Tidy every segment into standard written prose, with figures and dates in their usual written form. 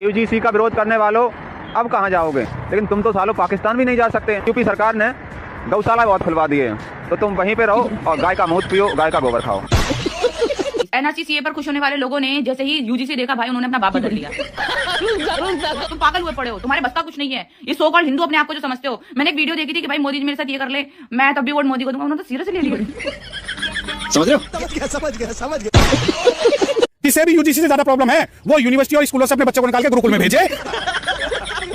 UGC का विरोध करने वालों अब कहाँ जाओगे? लेकिन तुम तो सालों पाकिस्तान भी नहीं जा सकते। यूपी सरकार ने गौशाला बहुत खुलवा दिए हैं, तो तुम वहीं पे रहो और गाय का मूत्र पियो, गाय का गोबर खाओ। एनआरसी सीए पर खुश होने वाले लोगों ने जैसे ही यूजीसी देखा, भाई उन्होंने अपना बाप बदल लिया। तुम पागल हुए पड़े हो, तुम्हारे बस का कुछ नहीं है। ये सो कॉल्ड हिंदू अपने आप को जो समझते हो। मैंने एक वीडियो देखी थी कि भाई मोदी जी मेरे साथ ये कर ले, मैं तब भी वोट मोदी को दूंगा। उन्होंने तो सीरियस ले लिया। समझ रहे हो? समझ गया। किसे भी यूजीसी से ज्यादा प्रॉब्लम है वो यूनिवर्सिटी और स्कूलों से अपने बच्चों को निकाल के गुरुकुल में भेजे।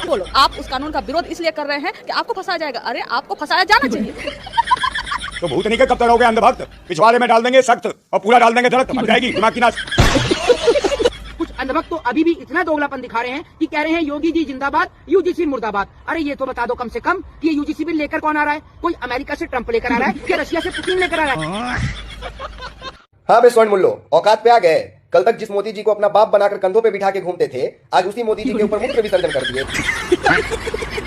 बोलो, आप उस कानून का विरोध इसलिए कर रहे हैं कि आपको फंसाया जाएगा। अरे आपको फंसाया जाना चाहिए। तो भूतनी के कब तक रहोगे अंधभक्त? पिछवाड़े में डाल देंगे सख्त और पूरा डाल देंगे दरख्त, मर जाएगी दिमाग की नाश। कुछ अंधभक्त तो अभी भी इतना दोगलापन दिखा रहे हैं कि कह रहे हैं योगी जी जिंदाबाद, यूजीसी मुर्दाबाद। अरे ये तो बता दो कम से कम कि ये यूजीसी बिल लेकर कौन आ रहा है? कोई अमेरिका से ट्रंप लेकर आ रहा है या रशिया से पुतिन लेकर आ रहा है? हाँ बे स्वर्ण मुल्लो, औकात पे आ गए। कल तक जिस मोदी जी को अपना बाप बनाकर कंधों पे बिठा के घूमते थे, आज उसी मोदी जी के ऊपर मूत्र विसर्जन कर दिए।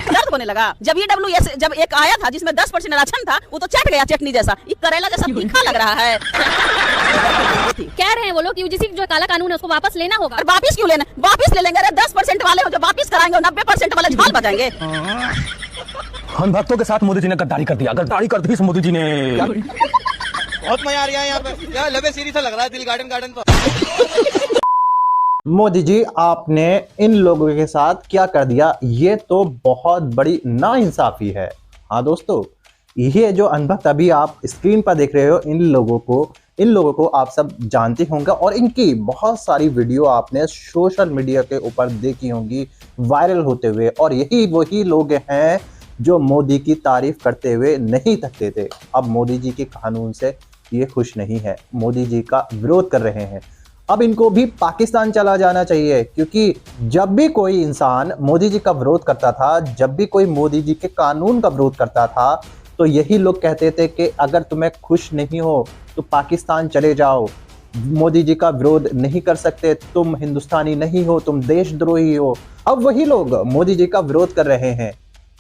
दर्द होने लगा जब EWS जब एक आया था जिसमें 10% राशन था, वो तो चट गया चटनी जैसा। ये करेला जैसा तीखा लग रहा है। कह रहे हैं वो लोग यूजीसी जो काला कानून है उसको वापस लेना होगा। और वापिस क्यों लेना? वापिस ले लेंगे। अरे 10% वाले हो जो वापिस कराएंगे, 90% वाले झाल बजाएंगे। हम भक्तों के साथ मोदी जी ने गद्दारी कर दिया। गद्दारी कर दी इस मोदी जी ने। बहुत मजा आ रहा है यहाँ पे। यार लबे सीरीज लग रहा है दिल गार्डन तो। मोदी जी आपने इन लोगों के साथ क्या कर दिया? ये तो बहुत बड़ी नाइंसाफी है। हाँ दोस्तों, ये जो अनभक्त अभी आप स्क्रीन पर देख रहे हो, इन लोगों को आप सब जानते होंगे और इनकी बहुत सारी वीडियो आपने सोशल मीडिया के ऊपर देखी होंगी वायरल होते हुए। और यही वही लोग हैं जो मोदी की तारीफ करते हुए नहीं थकते थे। अब मोदी जी के कानून से ये खुश नहीं है, मोदी जी का विरोध कर रहे हैं। अब इनको भी पाकिस्तान चला जाना चाहिए, क्योंकि जब भी कोई इंसान मोदी जी का विरोध करता था, जब भी कोई मोदी जी के कानून का विरोध करता था, तो यही लोग कहते थे कि अगर तुम्हें खुश नहीं हो तो पाकिस्तान चले जाओ, मोदी जी का विरोध नहीं कर सकते, तुम हिंदुस्तानी नहीं हो, तुम देशद्रोही हो। अब वही लोग मोदी जी का विरोध कर रहे हैं,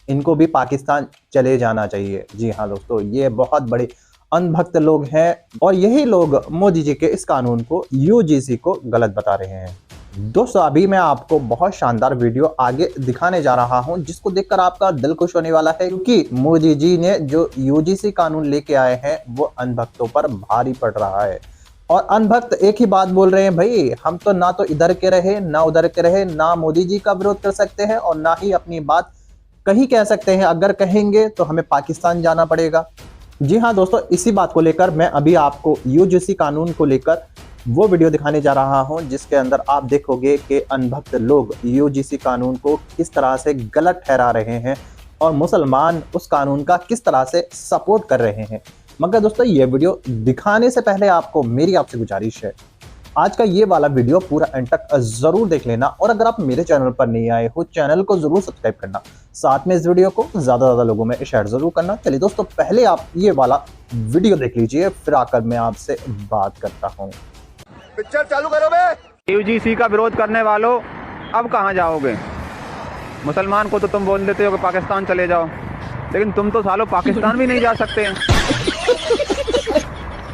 इनको भी पाकिस्तान चले जाना चाहिए। जी हाँ दोस्तों, ये बहुत बड़े अनभक्त लोग हैं और यही लोग मोदी जी के इस कानून को, यूजीसी को गलत बता रहे हैं। दोस्तों अभी मैं आपको बहुत शानदार वीडियो आगे दिखाने जा रहा हूं, जिसको देखकर आपका दिल खुश होने वाला है, क्योंकि मोदी जी ने जो यूजीसी कानून लेके आए हैं वो अनभक्तों पर भारी पड़ रहा है। और अनभक्त एक ही बात बोल रहे हैं, भाई हम तो ना तो इधर के रहे ना उधर के रहे, ना मोदी जी का विरोध कर सकते हैं और ना ही अपनी बात कहीं कह सकते हैं। अगर कहेंगे तो हमें पाकिस्तान जाना पड़ेगा। जी हाँ दोस्तों, इसी बात को लेकर मैं अभी आपको यूजीसी कानून को लेकर वो वीडियो दिखाने जा रहा हूं, जिसके अंदर आप देखोगे कि अनभक्त लोग यूजीसी कानून को किस तरह से गलत ठहरा रहे हैं और मुसलमान उस कानून का किस तरह से सपोर्ट कर रहे हैं। मगर दोस्तों ये वीडियो दिखाने से पहले आपको मेरी आपसे गुजारिश है, आज का ये वाला वीडियो पूरा एंड तक जरूर देख लेना। और अगर आप मेरे चैनल पर नहीं आए हो, चैनल को जरूर सब्सक्राइब करना, साथ में इस वीडियो को ज्यादा लोगों में शेयर जरूर करना। चलिए दोस्तों, पहले आप ये वाला वीडियो देख लीजिए, फिर आकर मैं आपसे बात करता हूँ। पिक्चर चालू करो बे। यूजीसी का विरोध करने वालों अब कहाँ जाओगे? मुसलमान को तो तुम बोल देते हो कि पाकिस्तान चले जाओ, लेकिन तुम तो सालों पाकिस्तान भी नहीं जा सकते हैं।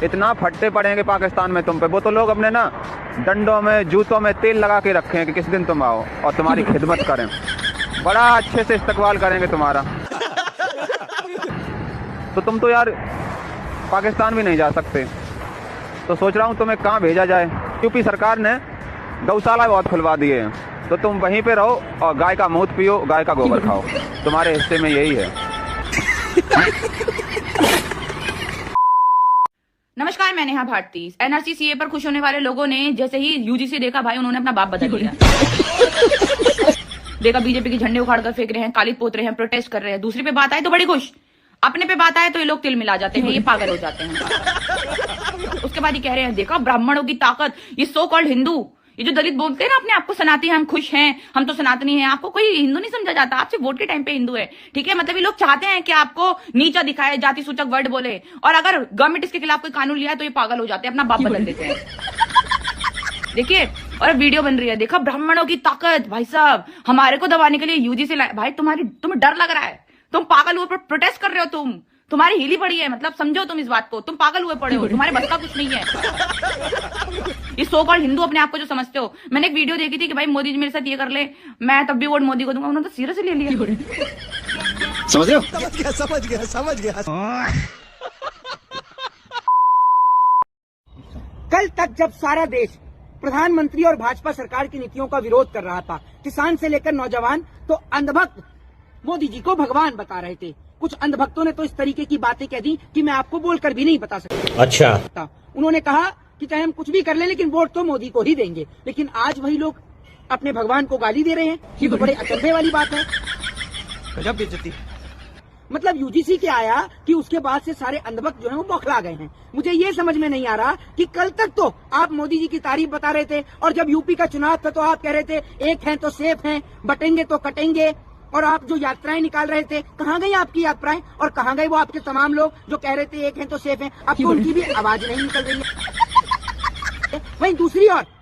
इतना फट्टे पड़ेंगे पाकिस्तान में तुम पे। वो तो लोग अपने ना डंडों में, जूतों में तेल लगा के रखे हैं कि किस दिन तुम आओ और तुम्हारी खिदमत करें, बड़ा अच्छे से इस्तकबाल करेंगे तुम्हारा। तो तुम तो यार पाकिस्तान भी नहीं जा सकते, तो सोच रहा हूँ तुम्हें कहाँ भेजा जाए। यूपी सरकार ने गौशाला बहुत खुलवा दिए हैं, तो तुम वहीं पे रहो और गाय का मूत्र पियो, गाय का गोबर खाओ। तुम्हारे हिस्से में यही है। नमस्कार, मैं नेहा भारती। एनआरसी सीए पर खुश होने वाले लोगों ने जैसे ही यूजीसी देखा, भाई उन्होंने अपना बाप बदल लिया। देखा बीजेपी के झंडे उखाड़ कर फेंक रहे हैं, कालिद पोत रहे हैं, प्रोटेस्ट कर रहे हैं। दूसरी पे बात आए तो बड़ी खुश, अपने पे बात आए तो ये लोग तिल मिला जाते हैं, ये पागल हो जाते हैं। उसके बाद ये कह रहे हैं देखा ब्राह्मणों की ताकत, ये सो कॉल्ड हिंदू, ये जो दलित बोलते हैं ना अपने आप को सनातनी, हम खुश हैं, हम तो सनातनी हैं। आपको कोई हिंदू नहीं समझा जाता, आप सिर्फ वोट के टाइम पे हिंदू है, ठीक है? मतलब ये लोग चाहते हैं कि आपको नीचा दिखाए, जाति सूचक वर्ड बोले, और अगर गवर्नमेंट इसके खिलाफ कोई कानून लिया है तो ये पागल हो जाते हैं, अपना बाप बदल देते हैं। देखिए, और वीडियो बन रही है, देखा ब्राह्मणों की ताकत, भाई साहब हमारे को दबाने के लिए यूजीसी भाई तुम्हें डर लग रहा है, तुम पागल हुए प्रोटेस्ट कर रहे हो, तुम्हारी हिली पड़ी है, मतलब समझो तुम इस बात को, तुम पागल हुए पड़े हो, तुम्हारे बस का कुछ नहीं है। ये सो कॉल्ड हिंदू अपने आप को जो समझते हो। मैंने एक वीडियो देखी थी कि भाई मोदी जी मेरे साथ ये कर ले, मैं तब भी वोट मोदी को दूंगा। उन्होंने तो सीरियसली ले लिया। समझ रहे हो? समझ गया कल तक जब सारा देश प्रधानमंत्री और भाजपा सरकार की नीतियों का विरोध कर रहा था, किसान से लेकर नौजवान, तो अंधभक्त मोदी जी को भगवान बता रहे थे। कुछ अंधभक्तों ने तो इस तरीके की बातें कह दी कि मैं आपको बोलकर भी नहीं बता सकता। अच्छा, उन्होंने कहा कि चाहे हम कुछ भी कर लें लेकिन वोट तो मोदी को ही देंगे। लेकिन आज वही लोग अपने भगवान को गाली दे रहे हैं। ये तो बड़े अचंभे वाली बात है। गजब बेइज्जती। मतलब यूजीसी के आया कि उसके बाद से सारे अंधभक्त जो है वो बौखला गए हैं। मुझे ये समझ में नहीं आ रहा कि कल तक तो आप मोदी जी की तारीफ बता रहे थे, और जब यूपी का चुनाव था तो आप कह रहे थे एक हैं तो सेफ हैं, बटेंगे तो कटेंगे, और आप जो यात्राएं निकाल रहे थे, कहाँ गई आपकी यात्राएं, और कहाँ गए वो आपके तमाम लोग जो कह रहे थे एक हैं तो सेफ हैं। अब तो उनकी भी आवाज नहीं निकल रही है। वहीं दूसरी ओर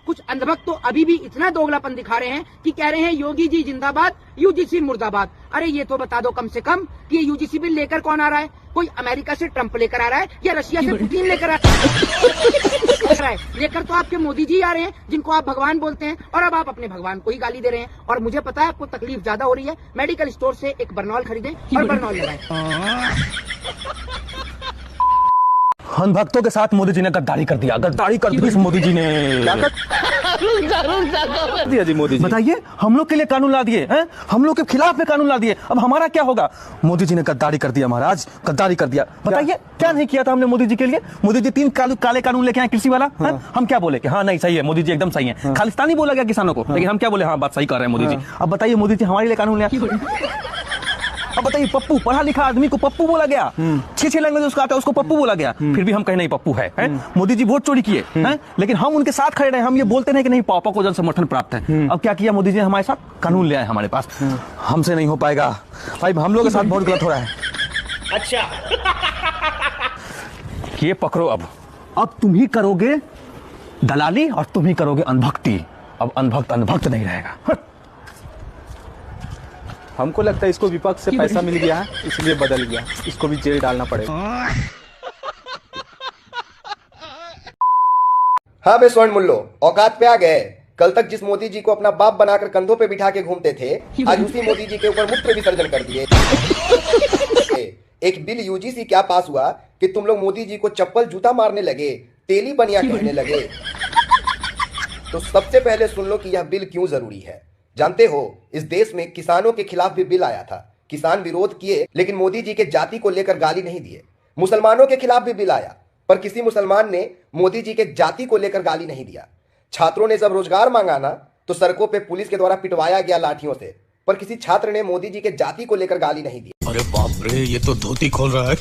कुछ अंधभक्त तो अभी भी इतना दोगलापन दिखा रहे हैं कि कह रहे हैं योगी जी जिंदाबाद, यूजीसी मुर्दाबाद। अरे ये तो बता दो कम से कम कि ये यूजीसी बिल लेकर कौन आ रहा है? कोई अमेरिका से ट्रंप लेकर आ रहा है या रशिया से पुतिन लेकर आ रहा है? लेकर तो आपके मोदी जी आ रहे हैं जिनको आप भगवान बोलते हैं, और अब आप अपने भगवान को ही गाली दे रहे हैं। और मुझे पता है आपको तकलीफ ज्यादा हो रही है, मेडिकल स्टोर से एक बर्नॉल खरीदें और बर्नॉल लगाएं। हम भक्तों के साथ मोदी जी ने गद्दारी कर दिया, गद्दारी कर दी मोदी जी ने। क्या कर दिया जी मोदी जी? बताइए, हम लोग के लिए कानून ला दिए हैं, हम लोग के खिलाफ में कानून ला दिए। अब हमारा क्या होगा? मोदी जी ने गद्दारी कर दिया महाराज, गद्दारी कर दिया। बताइए क्या नहीं किया था हमने मोदी जी के लिए? मोदी जी 3 काले कानून लेके आए कृषि वाला। हम क्या बोले कि हाँ नहीं सही है, मोदी जी एकदम सही है। खालिस्तानी बोला गया किसानों को, लेकिन हम क्या बोले? हाँ बात सही कर रहे हैं मोदी जी। अब बताइए मोदी जी हमारे लिए कानून ले आए। अब बताइए पप्पू, पढ़ा लिखा आदमी को पप्पू बोला गया, 6 लैंग्वेज उसका आता है, उसको पप्पू बोला गया। फिर भी हम कहीं नहीं पप्पू है। मोदी जी वोट चोरी किए हैं, लेकिन हम उनके साथ खड़े रहे। हम ये बोलते नहीं कि नहीं पापा को जन समर्थन प्राप्त है। अब क्या किया मोदी जी ने? हमारे साथ कानून ले आए हमारे पास। हमसे नहीं हो पाएगा भाई, हम लोग के साथ बहुत गलत हो रहा है। अच्छा ये पकड़ो, अब तुम ही करोगे दलाली और तुम ही करोगे अनभक्ति। अब अनभक्त नहीं रहेगा। हमको लगता है इसको विपक्ष से पैसा मिल गया है, इसलिए बदल गया। इसको भी जेल डालना पड़ेगा। हाँ बे स्वर्ण मुल्लो, औकात पे आ गए। कल तक जिस मोदी जी को अपना बाप बनाकर कंधों पे बिठा के घूमते थे, आज उसी मोदी जी के ऊपर मूत्र विसर्जन कर दिए। एक बिल यूजीसी क्या पास हुआ कि तुम लोग मोदी जी को चप्पल जूता मारने लगे, तेली बनिया कहने लगे। तो सबसे पहले सुन लो कि यह बिल क्यों जरूरी है। जानते हो इस देश में किसानों के खिलाफ भी बिल आया था, किसान विरोध किए लेकिन मोदी जी के जाति को लेकर गाली नहीं दिए। मुसलमानों के खिलाफ भी बिल आया, पर किसी मुसलमान ने मोदी जी के जाति को लेकर गाली नहीं दिया। छात्रों ने जब रोजगार मांगा ना, तो सड़कों पे पुलिस के द्वारा पिटवाया गया लाठियों से, पर किसी छात्र ने मोदी जी के जाति को लेकर गाली नहीं दी। अरे बाप रे, ये तो धोती खोल रहा है।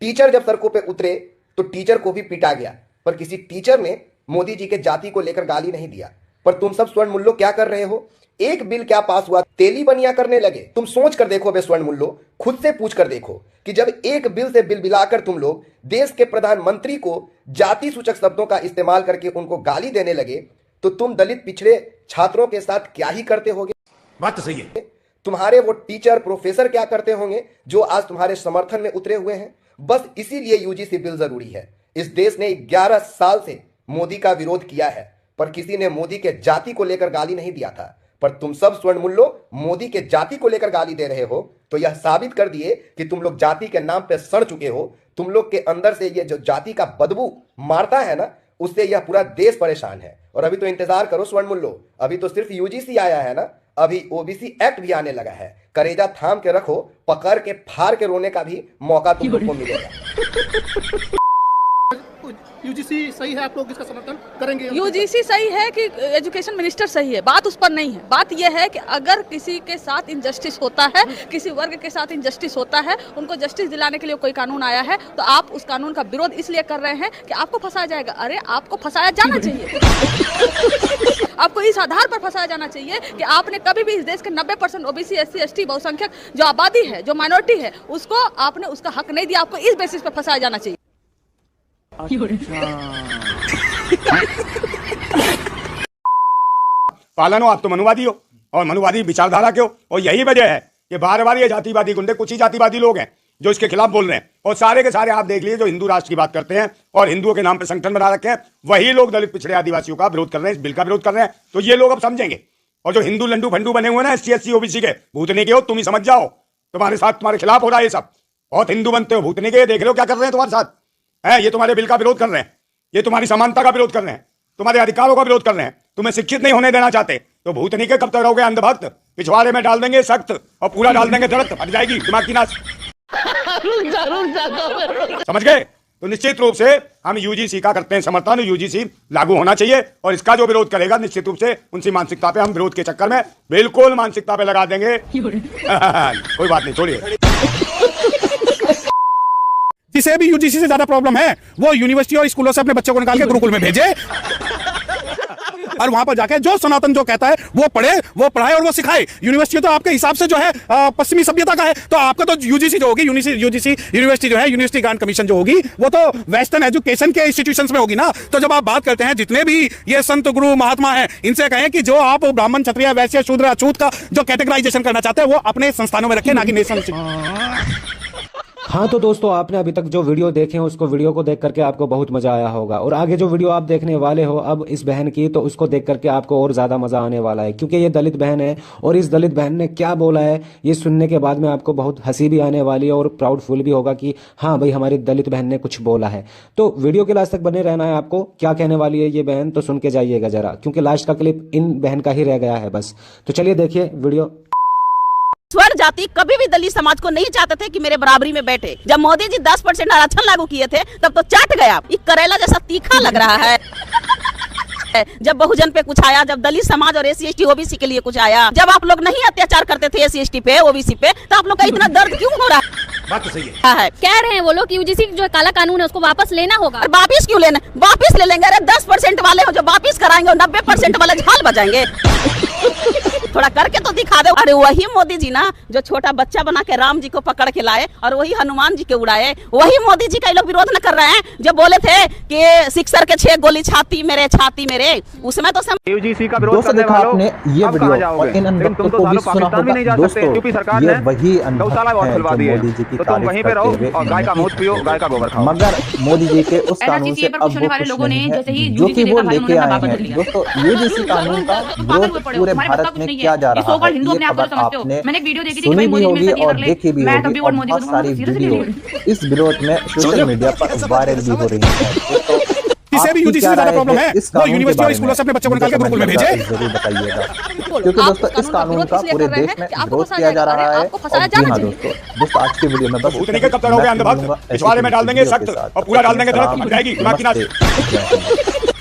टीचर जब सड़कों पे उतरे तो टीचर को भी पीटा गया, पर किसी टीचर ने मोदी जी के जाति को लेकर गाली नहीं दिया। पर तुम सब स्वर्ण मुल्लो क्या कर रहे हो? एक बिल क्या पास हुआ, तेली बनिया करने लगे। तुम सोच कर देखो बे स्वर्ण मुल्लो, खुद से पूछ कर देखो कि जब एक बिल से बिल बिलाकर तुम लोग देश के प्रधानमंत्री को जाति सूचक शब्दों का इस्तेमाल करके उनको गाली देने लगे, तो तुम दलित पिछड़े छात्रों के साथ क्या ही करते होगे? बात तो सही है। तुम्हारे वो टीचर प्रोफेसर क्या करते होंगे जो आज तुम्हारे समर्थन में उतरे हुए हैं? बस इसीलिए यूजीसी बिल जरूरी है। इस देश ने 11 साल से मोदी का विरोध किया है, पर किसी ने मोदी के जाति को लेकर गाली नहीं दिया था। पर तुम सब स्वर्ण मुल्लो मोदी के जाति को लेकर गाली दे रहे हो, तो यह साबित कर दिए कि तुम लोग जाति के नाम पे सड़ चुके हो। तुम लोग के अंदर से ये जो जाति का बदबू मारता है ना, उससे यह पूरा देश परेशान है। और अभी तो इंतजार करो स्वर्ण मुल्लो, अभी तो सिर्फ यूजीसी आया है ना, अभी ओबीसी एक्ट भी आने लगा है। करेजा थाम के रखो, पकड़ के फाड़ के रोने का भी मौका तुम लोग को मिलेगा। यूजीसी सही है, आप लोग इसका समर्थन करेंगे? यूजीसी सही है कि एजुकेशन मिनिस्टर सही है, बात उस पर नहीं है। बात यह है कि अगर किसी के साथ इनजस्टिस होता है, किसी वर्ग के साथ इनजस्टिस होता है, उनको जस्टिस दिलाने के लिए कोई कानून आया है, तो आप उस कानून का विरोध इसलिए कर रहे हैं कि आपको फंसाया जाएगा। अरे आपको फंसाया जाना चाहिए। आपको इस आधार पर फंसाया जाना चाहिए कि आपने कभी भी इस देश के 90% ओबीसी, एससी, एसटी, बहुसंख्यक जो आबादी है, जो माइनॉरिटी है, उसको आपने उसका हक नहीं दिया। आपको इस बेसिस पर फंसाया जाना चाहिए। पालन हो, आप तो मनुवादी हो और मनुवादी विचारधारा के हो, और यही वजह है कि बार बार ये जातिवादी गुंडे, कुछ ही जातिवादी लोग हैं जो इसके खिलाफ बोल रहे हैं, और सारे के सारे आप देख लीजिए जो हिंदू राष्ट्र की बात करते हैं और हिंदुओं के नाम पर संगठन बना रखे हैं, वही लोग दलित पिछड़े आदिवासियों का विरोध कर रहे हैं, इस बिल का विरोध कर रहे हैं। तो ये लोग अब समझेंगे। और जो हिंदू लंडू फंडू बने हुए ना SC SC OBC के, भूतनी के हो, तुम ही समझ जाओ, तुम्हारे साथ तुम्हारे खिलाफ हो रहा है ये सब। बहुत हिंदू बनते हो, भूतनी के, देख रहे हो क्या कर रहे हैं तुम्हारे साथ है। ये तुम्हारे बिल का विरोध कर रहे हैं, ये तुम्हारी समानता का विरोध कर रहे हैं, तुम्हारे अधिकारों का विरोध कर रहे हैं, तुम्हें शिक्षित नहीं होने देना चाहते। तो भूतनी के कब तक रहोगे अंधभक्त? पिछवाड़े में डाल देंगे सख्त और पूरा डाल देंगे दरख्त, हट जाएगी दिमाग की नाश। समझ गए? तो निश्चित रूप से हम UGC का करते हैं समर्थन। UGC लागू होना चाहिए और इसका जो विरोध करेगा निश्चित रूप से उनकी मानसिकता पे हम विरोध के चक्कर में बिल्कुल मानसिकता पे लगा देंगे। कोई बात नहीं, छोड़िए। जिसे भी UGC से ज्यादा प्रॉब्लम है वो यूनिवर्सिटी और स्कूलों से अपने बच्चों को निकाल के गुरुकुल में भेजे और वहां पर जाके जो सनातन जो कहता है वो पढ़े, वो पढ़ाए और वो सिखाए। यूनिवर्सिटी तो आपके हिसाब से जो है पश्चिमी सभ्यता का है, तो आपका तो UGC जो होगी, UGC यूनिवर्सिटी जो है, यूनिवर्सिटी ग्रांट कमीशन जो होगी, वो तो वेस्टर्न एजुकेशन के इंस्टीट्यूशंस में होगी ना। तो जब आप बात करते हैं जितने भी ये संत गुरु महात्मा हैं, इनसे कहें कि जो आप ब्राह्मण क्षत्रिय वैश्य शूद्र अछूत का जो कैटेगराइजेशन करना चाहते हैं वो अपने संस्थानों में रखें, ना कि नेशनल। हाँ तो दोस्तों, आपने अभी तक जो वीडियो देखे हैं उसको वीडियो को देख करके आपको बहुत मजा आया होगा, और आगे जो वीडियो आप देखने वाले हो अब इस बहन की, तो उसको देख करके आपको और ज्यादा मजा आने वाला है, क्योंकि ये दलित बहन है और इस दलित बहन ने क्या बोला है ये सुनने के बाद में आपको बहुत हंसी भी आने वाली है और प्राउड फील भी होगा कि हाँ भाई हमारी दलित बहन ने कुछ बोला है। तो वीडियो के लास्ट तक बने रहना है। आपको क्या कहने वाली है ये बहन तो सुन के जाइएगा जरा, क्योंकि लास्ट का क्लिप इन बहन का ही रह गया है बस। तो चलिए देखिए वीडियो। स्वर्ण जाति कभी भी दलित समाज को नहीं चाहते थे कि मेरे बराबरी में बैठे। जब मोदी जी 10% आरक्षण लागू किए थे तब तो चाट गया, ये करेला जैसा तीखा लग रहा है। जब बहुजन पे कुछ आया, जब दलित समाज और SC ST OBC के लिए कुछ आया, जब आप लोग नहीं अत्याचार करते थे SC ST पे OBC पे, तो आप लोग का इतना दर्द क्यों हो रहा है? बात तो सही है। कह रहे हैं वो लोग UGC जो काला कानून है उसको वापस लेना होगा। और वापिस क्यों लेना? वापिस ले लेंगे। अरे 10% वाले हो जो वापिस कराएंगे और 90% वाले झाल बजाएंगे। थोड़ा करके तो दिखा दो। अरे वही मोदी जी ना जो छोटा बच्चा बना के राम जी को पकड़ के लाए और वही हनुमान जी के उड़ाए, वही मोदी जी का लोग विरोध न कर रहे हैं। जो बोले थे कि सिक्सर के 6 गोली छाती मेरे, उसमें तो UGC का विरोध करने वालों ये वीडियो और इन अनबक्तों को भी सुना होगा दोस्तों। यूपी सरकार ये ने वही गौशाला बहुत खुलवा दी है, तो तुम वहीं पे रहो और गाय का मूत्र पियो, गाय का गोबर खाओ। मगर मोदी जी के उस कानून से अब वो खुश नहीं है जो कि वो लेके आए हैं। दोस्तों UGC कानून का विरोध पूरे भारत में किया जा रहा है, ये खबर आपने सुनी भी होगी और देखी भी होगी और बहुत सारी वीडियो इस विरोध में सोशल मीडिया पर वायरल भी हो रही है। किसी भी UGC से ज्यादा प्रॉब्लम है वो यूनिवर्सिटी और स्कूलों से अपने बच्चों को निकाल के गुरुकुल में भेजे। जरूर बताइएगा, क्योंकि दोस्तों इस कानून का पूरे देश में विरोध किया जा रहा है। जी हाँ दोस्तों आज की वीडियो में बस कब तक रहोगे अंधभक्त? पिछवाड़े में डाल देंगे सख्त और पूरा डाल देंगे दरख्त, हट जाएगी दिमाग की नाश।